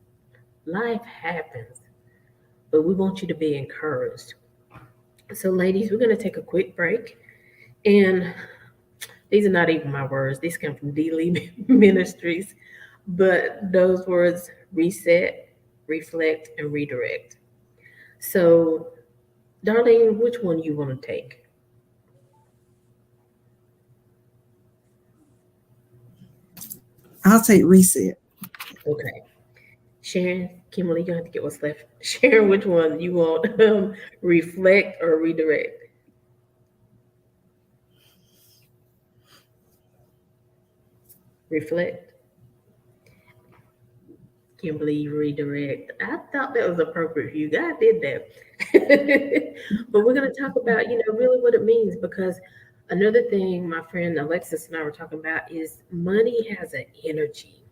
Life happens. But we want you to be encouraged. So, ladies, we're going to take a quick break. And these are not even my words, these come from D. Lee Ministries. But those words: reset, reflect, and redirect. So, Darlene, which one you want to take? I'll take reset. Okay. Sharon, Kimberly, you have to get what's left. Sharon, which one you want? Reflect or redirect? Reflect. Kimberly, redirect. I thought that was appropriate for you. God did that. But we're going to talk about, really what it means because another thing my friend Alexis and I were talking about is money has an energy.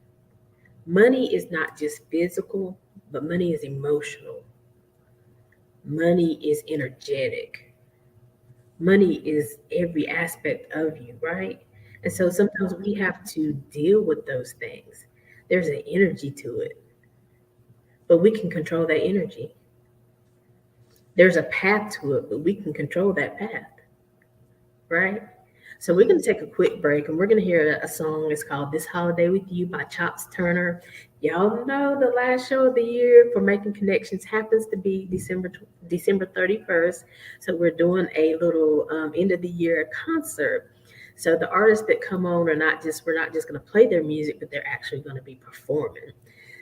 Money is not just physical, but money is emotional. Money is energetic. Money is every aspect of you, right? And so sometimes we have to deal with those things. There's an energy to it, but we can control that energy. There's a path to it, but we can control that path, right? So we're going to take a quick break and we're going to hear a song. It's called This Holiday with You by Chops Turner. Y'all know the last show of the year for Making Connections happens to be December 31st. So we're doing a little end of the year concert. So the artists that come on are not just, we're not just going to play their music, but they're actually going to be performing.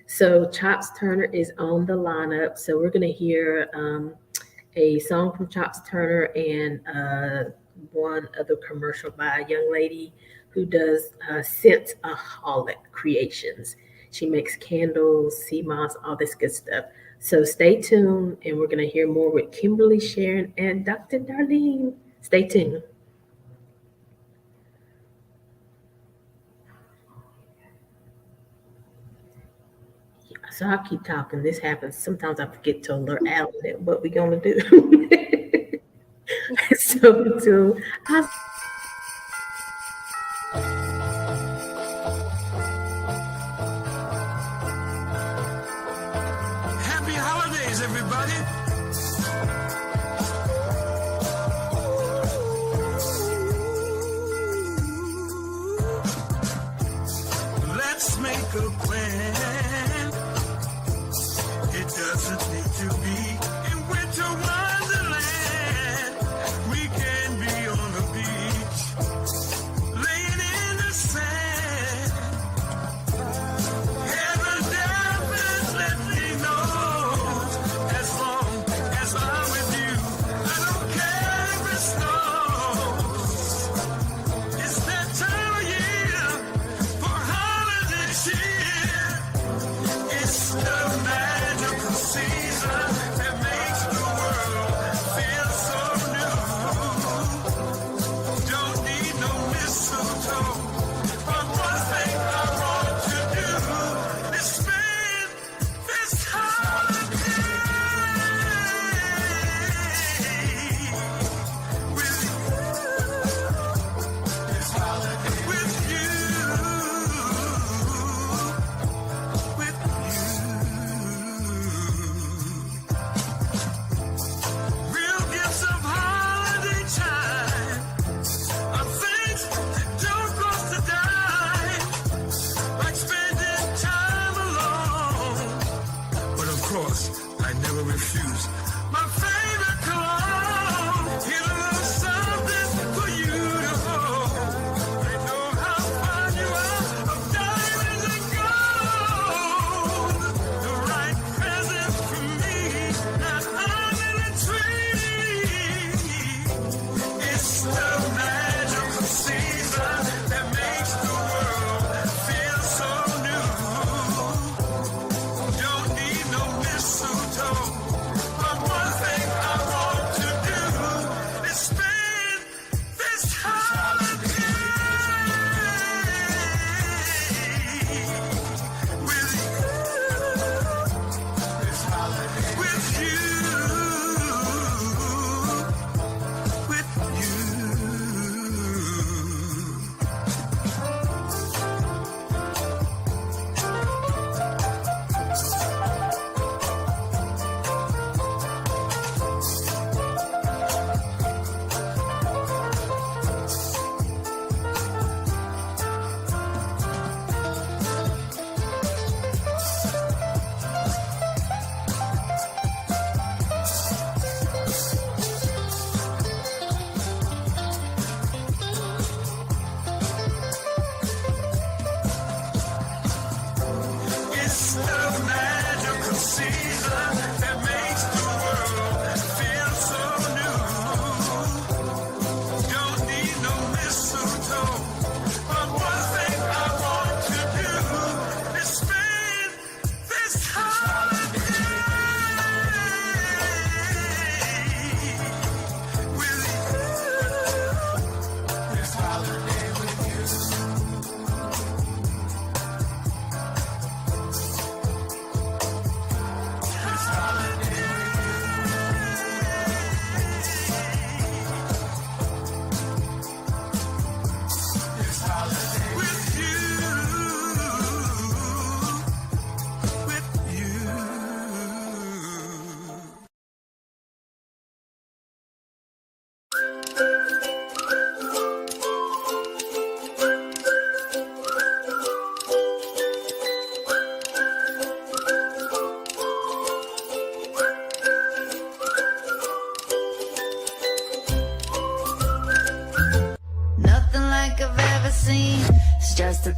So Chops Turner is on the lineup. So we're going to hear a song from Chops Turner and one other commercial by a young lady who does Scentaholic Creations. She makes candles, sea moss, all this good stuff. So stay tuned, and we're going to hear more with Kimberly, Sharon, and Dr. Darlene. Stay tuned. So I'll keep talking. This happens. Sometimes I forget to alert Alan what we're going to do. So, Happy holidays, everybody. Let's make a plan. It doesn't need to be in winter wonderland. We can be on the beach, laying in the sand. Heaven definitely knows. As long as I'm with you, I don't care if it snows. It's that time of year for holiday cheer. It's the magical season that makes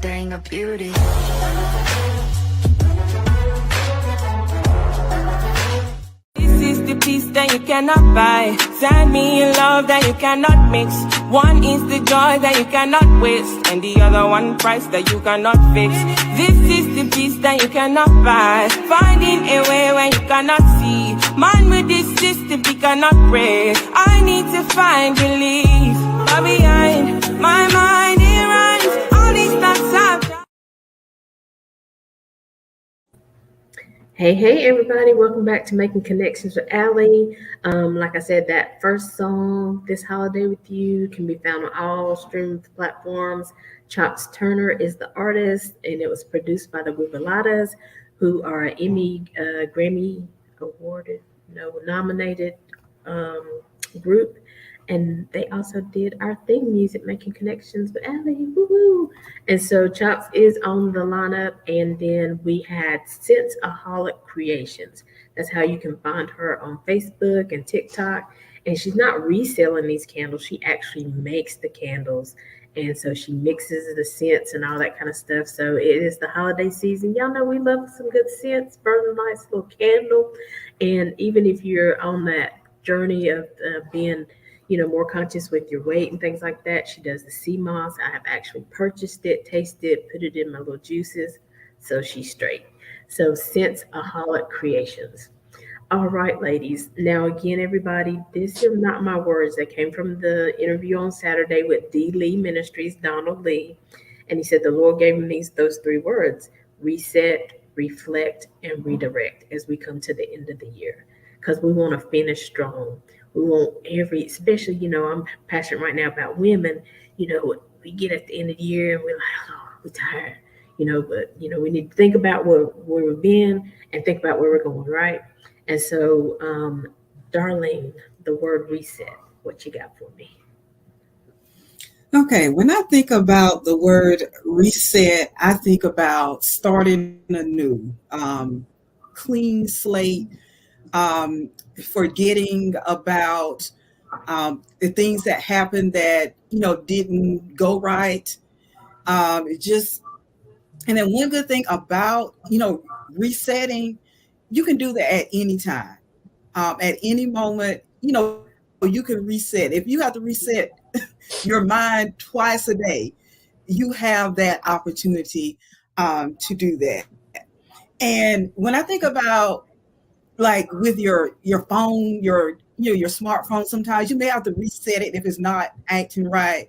thing of beauty. This is the peace that you cannot buy. Send me in love that you cannot mix. One is the joy that you cannot waste, and the other one price that you cannot fix. This is the peace that you cannot buy. Finding a way when you cannot see. Man with this system he cannot pray. I need to find relief. But behind my mind it runs all these thoughts I've. Hey, everybody. Welcome back to Making Connections with Aly. Like I said, that first song, This Holiday with You, can be found on all streaming platforms. Chops Turner is the artist, and it was produced by the Rubeladas, who are an Emmy, Grammy awarded, nominated group. And they also did our theme music, Making Connections with Aly. Woohoo! And so Chops is on the lineup. And then we had Senseaholic Creations. That's how you can find her on Facebook and TikTok. And she's not reselling these candles, she actually makes the candles. And so she mixes the scents and all that kind of stuff. So it is the holiday season. Y'all know we love some good scents, burn a nice little candle. And even if you're on that journey of being more conscious with your weight and things like that. She does the sea moss. I have actually purchased it, tasted it, put it in my little juices. So she's straight. So Senseaholic Creations. All right, ladies. Now, again, everybody, these are not my words. They came from the interview on Saturday with D. Lee Ministries, Donald Lee. And he said the Lord gave him those three words: reset, reflect, and redirect as we come to the end of the year. Because we want to finish strong. We want especially, I'm passionate right now about women. We get at the end of the year and we're like, oh, we're tired. But we need to think about where we've been and think about where we're going, right? And so, Darlene, the word reset, what you got for me? Okay, when I think about the word reset, I think about starting anew, clean slate, forgetting about the things that happened that didn't go right. Just and then one good thing about resetting, you can do that at any time, at any moment. You can reset. If you have to reset your mind twice a day, you have that opportunity to do that. And when I think about like with your phone, your smartphone, sometimes you may have to reset it if it's not acting right,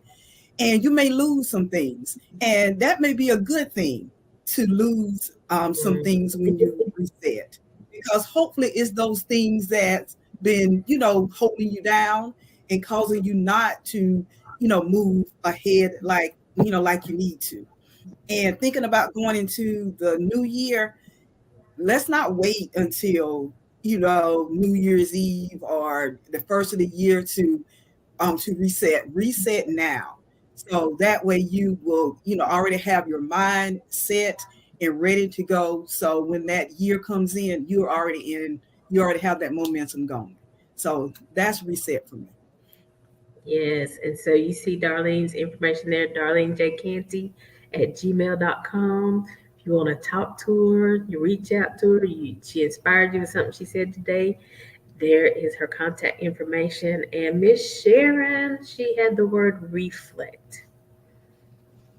and you may lose some things, and that may be a good thing to lose some things when you reset, because hopefully it's those things that's been holding you down and causing you not to move ahead like you need to. And thinking about going into the new year, let's not wait until New Year's Eve or the first of the year to reset. Reset now, so that way you will already have your mind set and ready to go. So when that year comes in, you already have that momentum going. So that's reset for me. Yes. And so you see Darlene's information there, Darlene J. Canty at gmail.com. If you want to talk to her, you reach out to her. She inspired you with something she said today. There is her contact information. And Miss Sharon, she had the word reflect.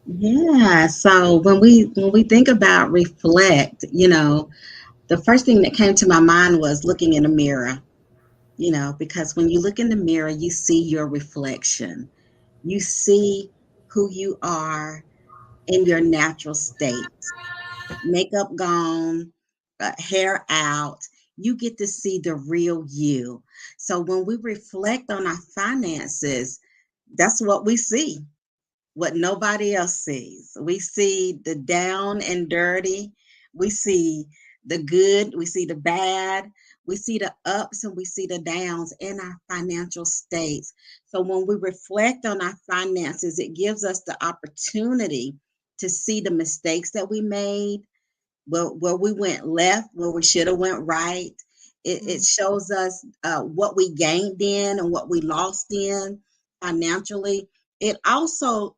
Yeah. So when we think about reflect, the first thing that came to my mind was looking in a mirror. Because when you look in the mirror, you see your reflection. You see who you are in your natural state. Makeup gone, hair out. You get to see the real you. So when we reflect on our finances, that's what we see, what nobody else sees. We see the down and dirty. We see the good. We see the bad. We see the ups and we see the downs in our financial states. So when we reflect on our finances, it gives us the opportunity to see the mistakes that we made, where we went left, where we should have went right. It shows us what we gained in and what we lost in financially. It also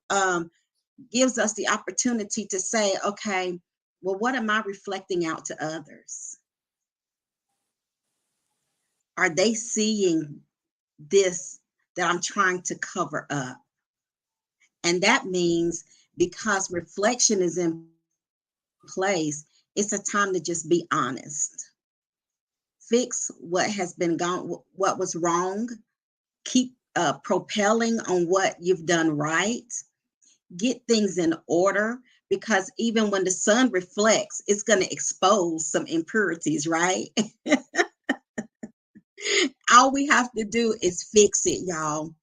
gives us the opportunity to say, okay, well, what am I reflecting out to others? Are they seeing this that I'm trying to cover up? And that means because reflection is in place, it's a time to just be honest. Fix what has been gone, what was wrong. Keep propelling on what you've done right. Get things in order, because even when the sun reflects, it's going to expose some impurities, right? All we have to do is fix it, y'all.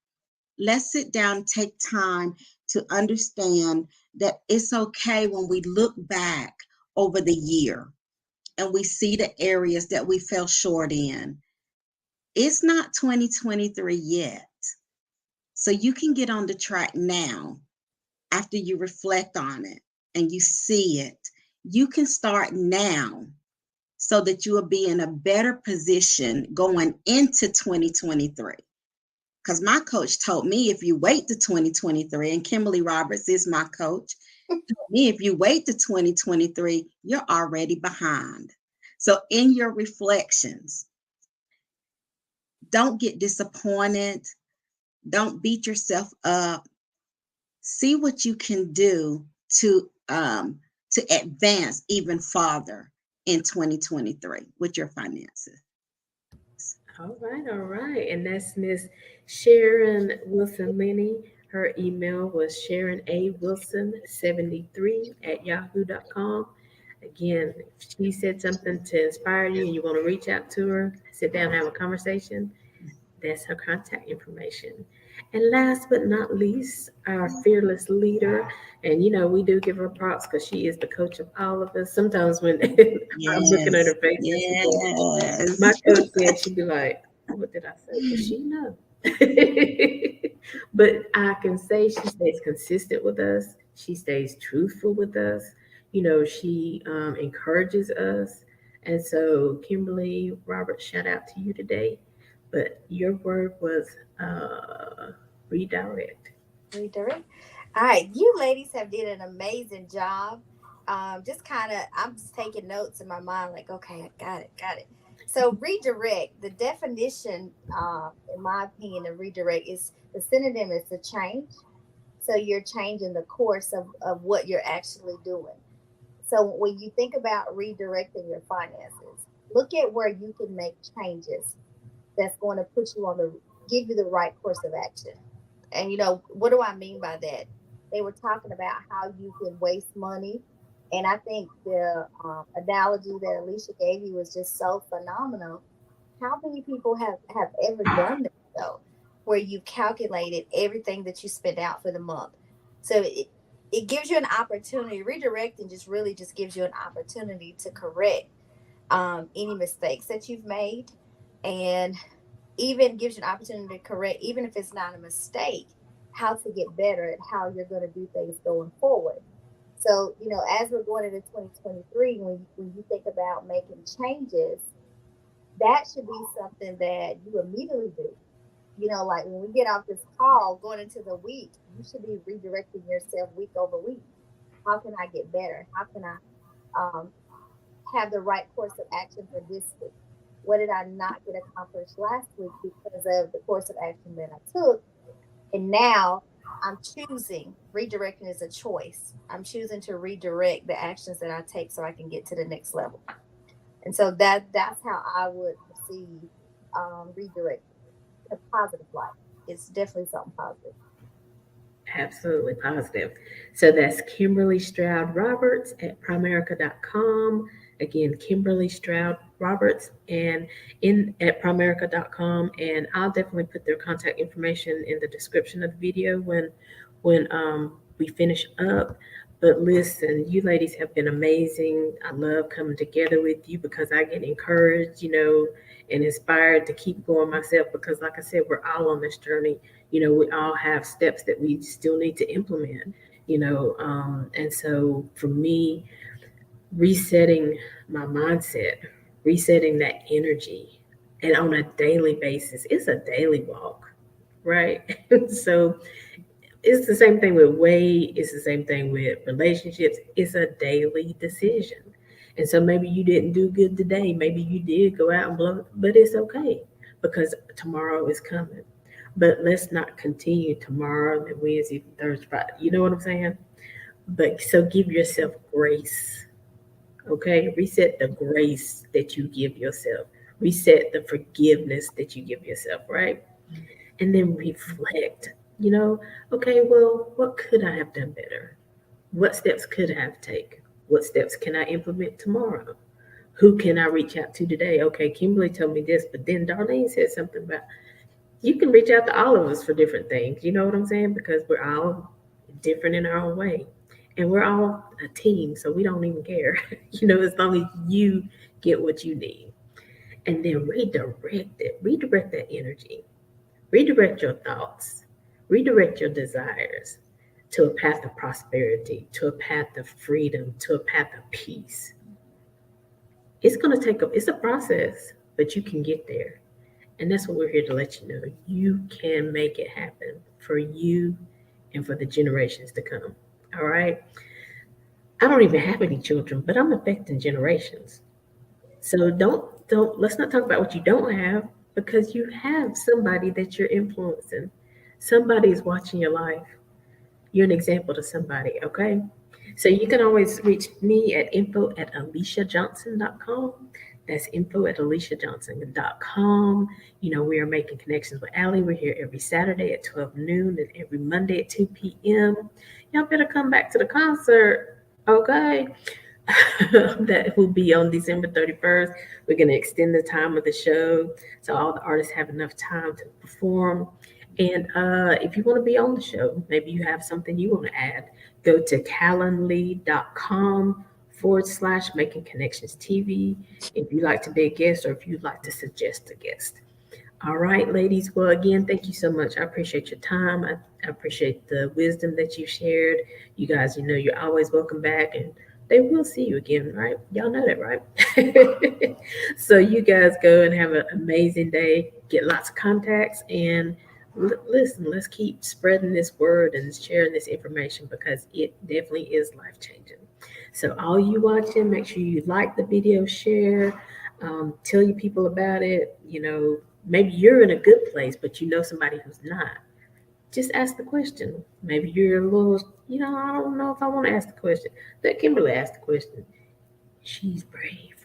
Let's sit down, take time to understand that it's okay when we look back over the year and we see the areas that we fell short in. It's not 2023 yet. So you can get on the track now after you reflect on it and you see it. You can start now so that you will be in a better position going into 2023. Because my coach told me if you wait to 2023, and Kimberly Roberts is my coach, told me if you wait to 2023, you're already behind. So in your reflections, don't get disappointed. Don't beat yourself up. See what you can do to advance even farther in 2023 with your finances. All right. And that's Miss Sharon Wilson Lenny. Her email was Sharon A. Wilson73 at yahoo.com. Again, if she said something to inspire you and you want to reach out to her, sit down and have a conversation, that's her contact information. And last but not least, our fearless leader. And we do give her props because she is the coach of all of us. Sometimes when I'm looking at Yes, her face, yes. my coach said, she'd be like, what did I say? Does she know? But I can say she stays consistent with us. She stays truthful with us. She encourages us. And so, Kimberly Roberts, shout out to you today. But your word was redirect. Redirect. All right, you ladies have did an amazing job. Just kind of, I'm just taking notes in my mind, like, okay, I got it. So redirect, the definition, in my opinion, of redirect is the synonym is to change. So you're changing the course of what you're actually doing. So when you think about redirecting your finances, look at where you can make changes that's going to put you on the give you the right course of action. And what do I mean by that? They were talking about how you can waste money, and I think the analogy that Alicia gave you was just so phenomenal. How many people have ever done that though, where you calculated everything that you spent out for the month? So it gives you an opportunity. Redirecting just gives you an opportunity to correct any mistakes that you've made, and even gives you an opportunity to correct, even if it's not a mistake, how to get better at how you're going to do things going forward. So, as we're going into 2023, when you think about making changes, that should be something that you immediately do. Like when we get off this call going into the week, you should be redirecting yourself week over week. How can I get better? How can I um, have the right course of action for this week? What did I not get accomplished last week because of the course of action that I took? And now I'm choosing, redirecting is a choice. I'm choosing to redirect the actions that I take so I can get to the next level. And so that's how I would perceive redirecting a positive light. It's definitely something positive. Absolutely positive. So that's Kimberly Stroud Roberts at primerica.com. Again, Kimberly Stroud Roberts and in at primerica.com. And I'll definitely put their contact information in the description of the video when we finish up. But listen, you ladies have been amazing. I love coming together with you because I get encouraged, and inspired to keep going myself because, like I said, we're all on this journey. We all have steps that we still need to implement, and so for me, resetting my mindset, resetting that energy, and on a daily basis, it's a daily walk, right? So It's the same thing with weight. It's the same thing with relationships. It's a daily decision. And so maybe you didn't do good today. Maybe you did go out and blow it, but it's okay because tomorrow is coming. But let's not continue tomorrow, then Wednesday, Thursday, Friday. You know what I'm saying? But so give yourself grace. Okay? Reset the grace that you give yourself. Reset the forgiveness that you give yourself, right? And then reflect. You know, okay, well, what could I have done better? What steps could I have taken? What steps can I implement tomorrow? Who can I reach out to today? Okay, Kimberly told me this, but then Darlene said something about you can reach out to all of us for different things. You know what I'm saying? Because we're all different in our own way. And we're all a team, so we don't even care. As long as you get what you need. And then redirect that energy. Redirect your thoughts, redirect your desires to a path of prosperity, to a path of freedom, to a path of peace. It's going to it's a process, but you can get there. And that's what we're here to let you know. You can make it happen for you and for the generations to come. All right. I don't even have any children, but I'm affecting generations. So let's not talk about what you don't have because you have somebody that you're influencing. Somebody is watching your life. You're an example to somebody, okay? So you can always reach me at info@aliciajohnson.com. That's info@aliciajohnson.com. We are making connections with Aly. We're here every Saturday at 12 noon and every Monday at 2 p.m. Y'all better come back to the concert, okay? That will be on December 31st. We're going to extend the time of the show so all the artists have enough time to perform. And if you want to be on the show, maybe you have something you want to add, go to calendly.com/making connections TV if you'd like to be a guest or if you'd like to suggest a guest. All right, ladies. Well, again, thank you so much. I appreciate your time. I appreciate the wisdom that you shared. You guys, you're always welcome back and they will see you again, right? Y'all know that, right? So you guys go and have an amazing day. Get lots of contacts and listen, let's keep spreading this word and sharing this information because it definitely is life changing. So all you watching, make sure you like the video, share, tell your people about it. Maybe you're in a good place, but you know somebody who's not. Just ask the question. Maybe you're a little, I don't know if I want to ask the question. Let Kimberly ask the question. She's brave.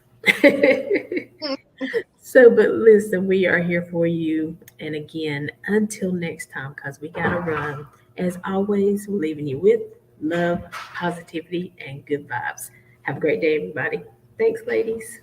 So, but listen, we are here for you. And again, until next time, because we got to run. As always, we're leaving you with love, positivity, and good vibes. Have a great day, everybody. Thanks, ladies.